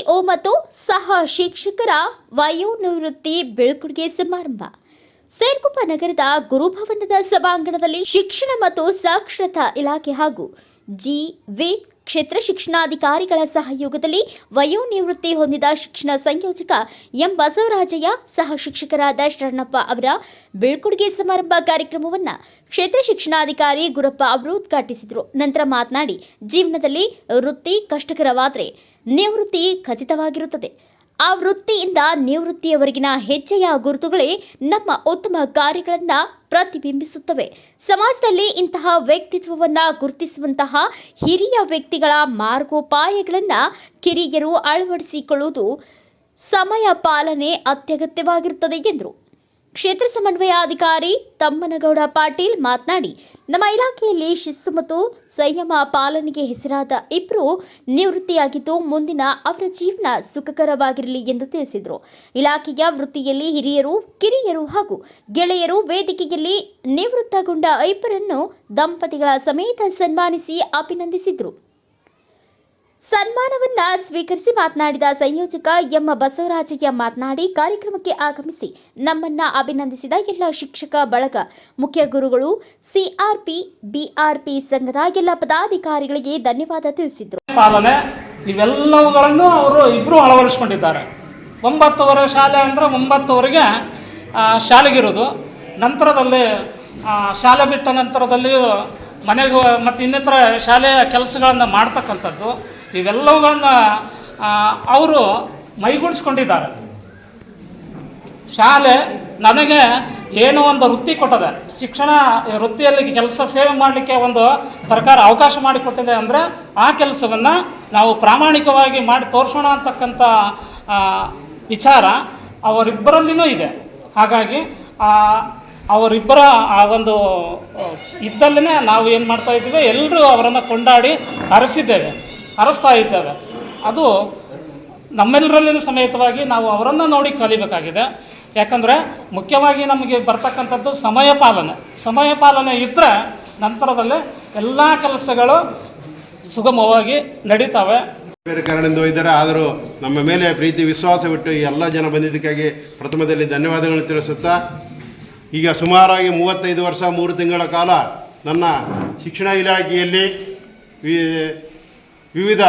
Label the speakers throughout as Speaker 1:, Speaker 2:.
Speaker 1: CEO ಮತ್ತು ಸಹ ಶಿಕ್ಷಕರ ವಯೋನಿವೃತ್ತಿ ಬೀಳ್ಕೊಡುಗೆ ಸಮಾರಂಭ ಸೇರ್ಕೊಪ್ಪ ನಗರದ ಗುರುಭವನದ ಸಭಾಂಗಣದಲ್ಲಿ ಶಿಕ್ಷಣ ಮತ್ತು ಸಾಕ್ಷರತಾ ಇಲಾಖೆ ಹಾಗೂ ವಿ ಕ್ಷೇತ್ರ ಶಿಕ್ಷಣಾಧಿಕಾರಿಗಳ ಸಹಯೋಗದಲ್ಲಿ ವಯೋನಿವೃತ್ತಿ ಹೊಂದಿದ ಶಿಕ್ಷಣ ಸಂಯೋಜಕ ಎಂ ಬಸವರಾಜಯ್ಯ ಸಹ ಶಿಕ್ಷಕರಾದ ಶರಣಪ್ಪ ಅವರ ಬೀಳ್ಕೊಡುಗೆ ಸಮಾರಂಭ ಕಾರ್ಯಕ್ರಮವನ್ನು ಕ್ಷೇತ್ರ ಶಿಕ್ಷಣಾಧಿಕಾರಿ ಗುರಪ್ಪ ಅವರು ಉದ್ಘಾಟಿಸಿದರು. ನಂತರ ಮಾತನಾಡಿ, ಜೀವನದಲ್ಲಿ ವೃತ್ತಿ ಕಷ್ಟಕರವಾದರೆ ನಿವೃತ್ತಿ ಖಚಿತವಾಗಿರುತ್ತದೆ. ಆ ವೃತ್ತಿಯಿಂದ ನಿವೃತ್ತಿಯವರೆಗಿನ ಹೆಜ್ಜೆಯ ಗುರುತುಗಳೇ ನಮ್ಮ ಉತ್ತಮ ಕಾರ್ಯಗಳನ್ನು ಪ್ರತಿಬಿಂಬಿಸುತ್ತವೆ. ಸಮಾಜದಲ್ಲಿ ಇಂತಹ ವ್ಯಕ್ತಿತ್ವವನ್ನು ಗುರುತಿಸುವಂತಹ ಹಿರಿಯ ವ್ಯಕ್ತಿಗಳ ಮಾರ್ಗೋಪಾಯಗಳನ್ನು ಕಿರಿಯರು ಅಳವಡಿಸಿಕೊಳ್ಳುವುದು ಸಮಯ ಪಾಲನೆ ಅತ್ಯಗತ್ಯವಾಗಿರುತ್ತದೆ ಎಂದರು. ಕ್ಷೇತ್ರ ಸಮನ್ವಯಾಧಿಕಾರಿ ತಮ್ಮನಗೌಡ ಪಾಟೀಲ್ ಮಾತನಾಡಿ, ನಮ್ಮ ಇಲಾಖೆಯಲ್ಲಿ ಶಿಸ್ತು ಮತ್ತು ಸಂಯಮ ಪಾಲನೆಗೆ ಹೆಸರಾದ ಇಬ್ಬರು ನಿವೃತ್ತಿಯಾಗಿದ್ದು ಮುಂದಿನ ಅವರ ಜೀವನ ಸುಖಕರವಾಗಿರಲಿ ಎಂದು ತಿಳಿಸಿದರು. ಇಲಾಖೆಯ ವೃತ್ತಿಯಲ್ಲಿ ಹಿರಿಯರು, ಕಿರಿಯರು ಹಾಗೂ ಗೆಳೆಯರು ವೇದಿಕೆಯಲ್ಲಿ ನಿವೃತ್ತಗೊಂಡ ಇಬ್ಬರನ್ನು ದಂಪತಿಗಳ ಸಮೇತ ಸನ್ಮಾನಿಸಿ ಅಭಿನಂದಿಸಿದರು. ಸನ್ಮಾನವನ್ನ ಸ್ವೀಕರಿಸಿ ಮಾತನಾಡಿದ ಸಂಯೋಜಕ ಎಂ ಬಸವರಾಜಯ್ಯ ಮಾತನಾಡಿ, ಕಾರ್ಯಕ್ರಮಕ್ಕೆ ಆಗಮಿಸಿ ನಮ್ಮನ್ನ ಅಭಿನಂದಿಸಿದ ಎಲ್ಲ ಶಿಕ್ಷಕ ಬಳಗ, ಮುಖ್ಯ ಗುರುಗಳು, ಸಿಆರ್ಪಿ, ಬಿಆರ್ಪಿ ಸಂಘದ ಎಲ್ಲ ಪದಾಧಿಕಾರಿಗಳಿಗೆ ಧನ್ಯವಾದ ತಿಳಿಸಿದರು.
Speaker 2: ಪಾಲನೆ ಇವೆಲ್ಲವುಗಳನ್ನು ಅವರು ಇಬ್ಬರು ಅಳವಡಿಸಿಕೊಂಡಿದ್ದಾರೆ. 9 ಶಾಲೆ ಅಂದರೆ 9ವರೆಗೆ ಶಾಲೆಗಿರೋದು. ನಂತರದಲ್ಲಿ ಶಾಲೆ ಬಿಟ್ಟ ನಂತರದಲ್ಲಿ ಮನೆಗೆ ಮತ್ತು ಇನ್ನಿತರ ಶಾಲೆಯ ಕೆಲಸಗಳನ್ನು ಮಾಡ್ತಕ್ಕಂಥದ್ದು ಇವೆಲ್ಲವುಗಳನ್ನು ಅವರು ಮೈಗೂಡಿಸ್ಕೊಂಡಿದ್ದಾರೆ. ಶಾಲೆ ನನಗೆ ಏನೋ ಒಂದು ವೃತ್ತಿ ಕೊಟ್ಟಿದೆ, ಶಿಕ್ಷಣ ವೃತ್ತಿಯಲ್ಲಿ ಕೆಲಸ ಸೇವೆ ಮಾಡಲಿಕ್ಕೆ ಒಂದು ಸರ್ಕಾರ ಅವಕಾಶ ಮಾಡಿಕೊಟ್ಟಿದೆ ಅಂದರೆ ಆ ಕೆಲಸವನ್ನು ನಾವು ಪ್ರಾಮಾಣಿಕವಾಗಿ ಮಾಡಿ ತೋರಿಸೋಣ ಅಂತಕ್ಕಂಥ ವಿಚಾರ ಅವರಿಬ್ಬರಲ್ಲಿನೂ ಇದೆ. ಹಾಗಾಗಿ ಅವರಿಬ್ಬರ ಆ ಒಂದು ಇದ್ದಲ್ಲೇ ನಾವು ಏನು ಮಾಡ್ತಾ ಇದ್ದೀವಿ, ಎಲ್ಲರೂ ಅವರನ್ನು ಕೊಂಡಾಡಿ ಹರಸ್ತಾ ಇದ್ದೇವೆ. ಅದು ನಮ್ಮೆಲ್ಲರಲ್ಲಿನ ಸಮೇತವಾಗಿ ನಾವು ಅವರನ್ನು ನೋಡಿ ಕಲಿಬೇಕಾಗಿದೆ. ಯಾಕಂದರೆ ಮುಖ್ಯವಾಗಿ ನಮಗೆ ಬರ್ತಕ್ಕಂಥದ್ದು ಸಮಯ ಪಾಲನೆ ಇದ್ದರೆ ನಂತರದಲ್ಲಿ ಎಲ್ಲ ಕೆಲಸಗಳು ಸುಗಮವಾಗಿ ನಡೀತವೆ.
Speaker 3: ಬೇರೆ ಕಾರಣದಿಂದ ಇದ್ದಾರೆ, ಆದರೂ ನಮ್ಮ ಮೇಲೆ ಪ್ರೀತಿ ವಿಶ್ವಾಸವಿಟ್ಟು ಈ ಎಲ್ಲ ಜನ ಬಂದಿದ್ದಕ್ಕಾಗಿ ಪ್ರಥಮದಲ್ಲಿ ಧನ್ಯವಾದಗಳನ್ನು ತಿಳಿಸುತ್ತಾ, ಈಗ ಸುಮಾರಾಗಿ 35 ವರ್ಷ 3 ತಿಂಗಳ ಕಾಲ ನನ್ನ ಶಿಕ್ಷಣ ಇಲಾಖೆಯಲ್ಲಿ ವಿವಿಧ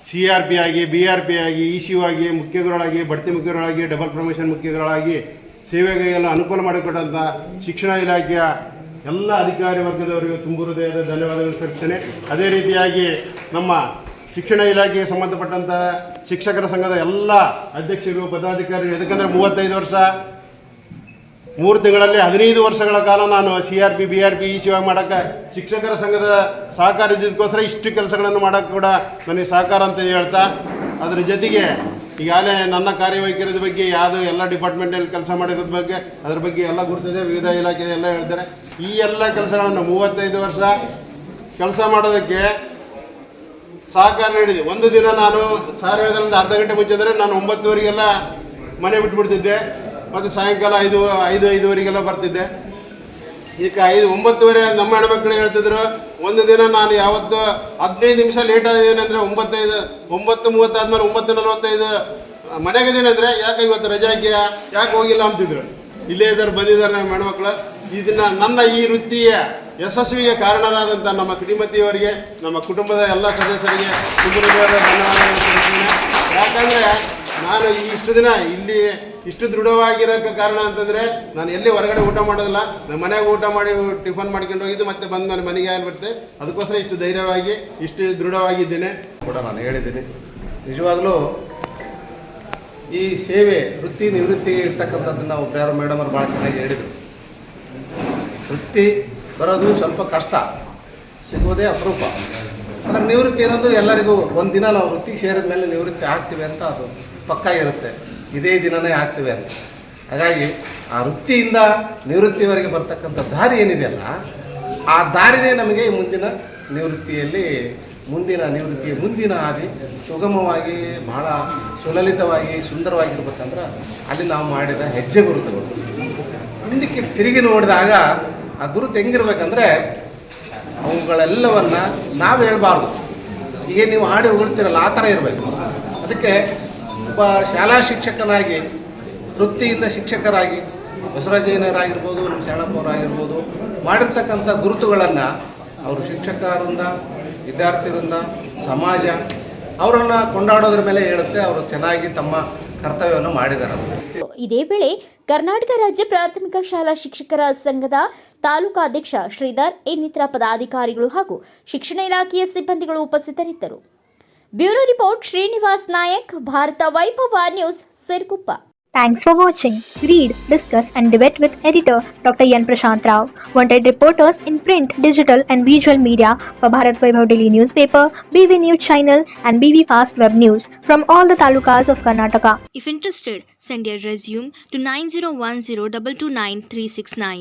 Speaker 3: CRP ಆಗಿ, BRP ಆಗಿ, ECU ಆಗಿ, ಮುಖ್ಯಗುರುಗಳಾಗಿ, ಬಡ್ತಿ ಮುಖ್ಯಗುರುಗಳಾಗಿ, ಡಬಲ್ ಪ್ರಮೋಷನ್ ಮುಖ್ಯಗುರುಗಳಾಗಿ ಸೇವೆಗೆಲ್ಲ ಅನುಕೂಲ ಮಾಡಿಕೊಟ್ಟಂಥ ಶಿಕ್ಷಣ ಇಲಾಖೆಯ ಎಲ್ಲ ಅಧಿಕಾರಿ ವರ್ಗದವರಿಗೆ ತುಂಬು ಹೃದಯದ ಧನ್ಯವಾದಗಳು ತಿಳಿಸ್ತೇನೆ. ಅದೇ ರೀತಿಯಾಗಿ ನಮ್ಮ ಶಿಕ್ಷಣ ಇಲಾಖೆಗೆ ಸಂಬಂಧಪಟ್ಟಂಥ ಶಿಕ್ಷಕರ ಸಂಘದ ಎಲ್ಲ ಅಧ್ಯಕ್ಷರು, ಪದಾಧಿಕಾರಿಗಳು, ಯಾಕಂದರೆ 35 ವರ್ಷ 3 ತಿಂಗಳಲ್ಲಿ 15 ವರ್ಷಗಳ ಕಾಲ ನಾನು CRP, BRP, ECU ಮಾಡೋಕ್ಕೆ ಶಿಕ್ಷಕರ ಸಂಘದ ಸಹಕಾರ ಇದ್ದಿದ್ದಕ್ಕೋಸ್ಕರ ಇಷ್ಟು ಕೆಲಸಗಳನ್ನು ಮಾಡೋಕ್ಕೆ ಕೂಡ ನನಗೆ ಸಹಕಾರ ಅಂತ ಹೇಳ್ತಾ, ಅದರ ಜೊತೆಗೆ ಈಗಾಗಲೇ ನನ್ನ ಕಾರ್ಯವೈಖರಿದ ಬಗ್ಗೆ ಯಾವುದು ಎಲ್ಲ ಡಿಪಾರ್ಟ್ಮೆಂಟಲ್ಲಿ ಕೆಲಸ ಮಾಡಿರೋದ್ರ ಬಗ್ಗೆ ಅದರ ಬಗ್ಗೆ ಎಲ್ಲ ಗುರುತಿದೆ, ವಿವಿಧ ಇಲಾಖೆ ಎಲ್ಲ ಹೇಳ್ತಾರೆ. ಈ ಎಲ್ಲ ಕೆಲಸಗಳನ್ನು 35 ವರ್ಷ ಕೆಲಸ ಮಾಡೋದಕ್ಕೆ ಸಹಕಾರ ನೀಡಿದೆ. ಒಂದು ದಿನ ನಾನು ಸಾರ್ ಹೇಳಿದ್ರಿಂದ ಅರ್ಧ ಗಂಟೆ ಮುಂಚೆ ಅಂದರೆ ನಾನು 9ವರೆಗೆಲ್ಲ ಮನೆ ಬಿಟ್ಬಿಡ್ತಿದ್ದೆ, ಮತ್ತು ಸಾಯಂಕಾಲ 5:05ವರೆಗೆಲ್ಲ ಬರ್ತಿದ್ದೆ. ಈಗ 9:30 ನಮ್ಮ ಹೆಣ್ಮಕ್ಳು ಹೇಳ್ತಿದ್ರು, ಒಂದು ದಿನ ನಾನು ಯಾವತ್ತು 15 ನಿಮಿಷ ಲೇಟ್ ಆಗಿದ್ದೇನೆ ಅಂದರೆ 9:30 ಆದಮೇಲೆ 9:45 ಮನೆಗಿದ್ದೀನಿ ಅಂದರೆ ಯಾಕೆ ಇವತ್ತು ರಜೆ ಹಾಕಿಯಾ, ಯಾಕೆ ಹೋಗಿಲ್ಲ ಅಂತಿದ್ರು. ಇಲ್ಲೇ ಇದ್ದಾರೆ, ಬಂದಿದ್ದಾರೆ ನಮ್ಮ ಹೆಣ್ಮಕ್ಳು. ಇದನ್ನು ನನ್ನ ಈ ವೃತ್ತಿಯ ಯಶಸ್ವಿಗೆ ಕಾರಣರಾದಂಥ ನಮ್ಮ ಶ್ರೀಮತಿಯವರಿಗೆ, ನಮ್ಮ ಕುಟುಂಬದ ಎಲ್ಲ ಸದಸ್ಯರಿಗೆ ಧನ್ಯವಾದಗಳು ತಿಳಿಸ್ತೀನಿ. ಯಾಕಂದರೆ ನಾನು ಇಷ್ಟು ದಿನ ಇಲ್ಲಿ ಇಷ್ಟು ದೃಢವಾಗಿರೋಕ್ಕೆ ಕಾರಣ ಅಂತಂದರೆ ನಾನು ಎಲ್ಲಿ ಹೊರಗಡೆ ಊಟ ಮಾಡೋದಿಲ್ಲ, ನಮ್ಮ ಮನೆಯಾಗ ಊಟ ಮಾಡಿ ಟಿಫನ್ ಮಾಡ್ಕೊಂಡು ಹೋಗಿದ್ದು ಮತ್ತೆ ಬಂದ ಮೇಲೆ ಮನೆಗೆ ಆಗಿಬಿಡುತ್ತೆ. ಅದಕ್ಕೋಸ್ಕರ ಇಷ್ಟು ಧೈರ್ಯವಾಗಿ ಇಷ್ಟು ದೃಢವಾಗಿದ್ದೇನೆ
Speaker 4: ಕೂಡ ನಾನು ಹೇಳಿದ್ದೀನಿ. ನಿಜವಾಗಲೂ ಈ ಸೇವೆ ವೃತ್ತಿ ನಿವೃತ್ತಿ ಇರ್ತಕ್ಕಂಥದ್ದನ್ನು ಒಬ್ಬರು ಮೇಡಮ್ ಅವರು ಭಾಳ ಚೆನ್ನಾಗಿ ಹೇಳಿದರು. ವೃತ್ತಿ ಬರೋದು ಸ್ವಲ್ಪ ಕಷ್ಟ, ಸಿಗೋದೇ ಅಪರೂಪ. ಆದರೆ ನಿವೃತ್ತಿ ಅನ್ನೋದು ಎಲ್ಲರಿಗೂ ಒಂದು ದಿನ ನಾವು ವೃತ್ತಿಗೆ ಸೇರಿದ ಮೇಲೆ ನಿವೃತ್ತಿ ಆಗ್ತೀವಿ ಅಂತ ಅದು ಪಕ್ಕ ಇರುತ್ತೆ, ಇದೇ ದಿನವೇ ಆಗ್ತೀವಿ ಅಂತ. ಹಾಗಾಗಿ ಆ ವೃತ್ತಿಯಿಂದ ನಿವೃತ್ತಿಯವರೆಗೆ ಬರ್ತಕ್ಕಂಥ ದಾರಿ ಏನಿದೆಯಲ್ಲ, ಆ ದಾರಿನೇ ನಮಗೆ ಮುಂದಿನ ನಿವೃತ್ತಿಯಲ್ಲಿ ಮುಂದಿನ ಹಾದಿ ಸುಗಮವಾಗಿ ಬಹಳ ಸುಲಲಿತವಾಗಿ ಸುಂದರವಾಗಿರ್ಬೇಕಂದ್ರೆ ಅಲ್ಲಿ ನಾವು ಮಾಡಿದ ಹೆಜ್ಜೆ ಗುರುತುಗಳು. ಹಿಂದಕ್ಕೆ ತಿರುಗಿ ನೋಡಿದಾಗ ಆ ಗುರುತು ಹೆಂಗಿರ್ಬೇಕಂದ್ರೆ ಅವುಗಳೆಲ್ಲವನ್ನು ನಾವು ಹೇಳ್ಬಾರ್ದು. ಈಗ ನೀವು ಹಾಡಿ ಹೊಗಳ್ತಿರಲ್ಲ, ಆ ಥರ ಇರಬೇಕು. ಅದಕ್ಕೆ ಒಬ್ಬ ಶಾಲಾ ಶಿಕ್ಷಕನಾಗಿ ವೃತ್ತಿಯಿಂದ ಶಿಕ್ಷಕರಾಗಿ ಬಸವರಾಜಯ್ಯನವರಾಗಿರ್ಬೋದು, ನಮ್ಮ ಶರಣಪ್ಪವರಾಗಿರ್ಬೋದು ಮಾಡಿರ್ತಕ್ಕಂಥ ಗುರುತುಗಳನ್ನು ಅವರು ಶಿಕ್ಷಕರಿಂದ, ವಿದ್ಯಾರ್ಥಿಗಳಿಂದ, ಸಮಾಜ ಅವರನ್ನು ಕೊಂಡಾಡೋದ್ರ ಮೇಲೆ ಹೇಳುತ್ತೆ. ಅವರು ಚೆನ್ನಾಗಿ ತಮ್ಮ ಕರ್ತವ್ಯವನ್ನು ಮಾಡಿದ್ದಾರೆ.
Speaker 1: ಇದೇ ವೇಳೆ ಕರ್ನಾಟಕ ರಾಜ್ಯ ಪ್ರಾಥಮಿಕ ಶಾಲಾ ಶಿಕ್ಷಕರ ಸಂಘದ ತಾಲೂಕಾಧ್ಯಕ್ಷ ಶ್ರೀಧರ್, ಇನ್ನಿತರ ಪದಾಧಿಕಾರಿಗಳು ಹಾಗೂ ಶಿಕ್ಷಣ ಇಲಾಖೆಯ ಸಿಬ್ಬಂದಿಗಳು ಉಪಸ್ಥಿತರಿದ್ದರು. ಬ್ಯೂರೋ ರಿಪೋರ್ಟ್ ಶ್ರೀನಿವಾಸ್ ನಾಯಕ್, ಭಾರತ ವೈಭವ news, Siruguppa.
Speaker 5: Thanks for watching. Read, discuss and debate with editor Dr. Yan Prashant Rao. Wanted reporters in print, digital and visual media for Bharat Vaibhav Daily Newspaper, BV News Channel and BV Fast Web News from all the talukas of Karnataka.
Speaker 6: If interested, send your resume to 9010229369.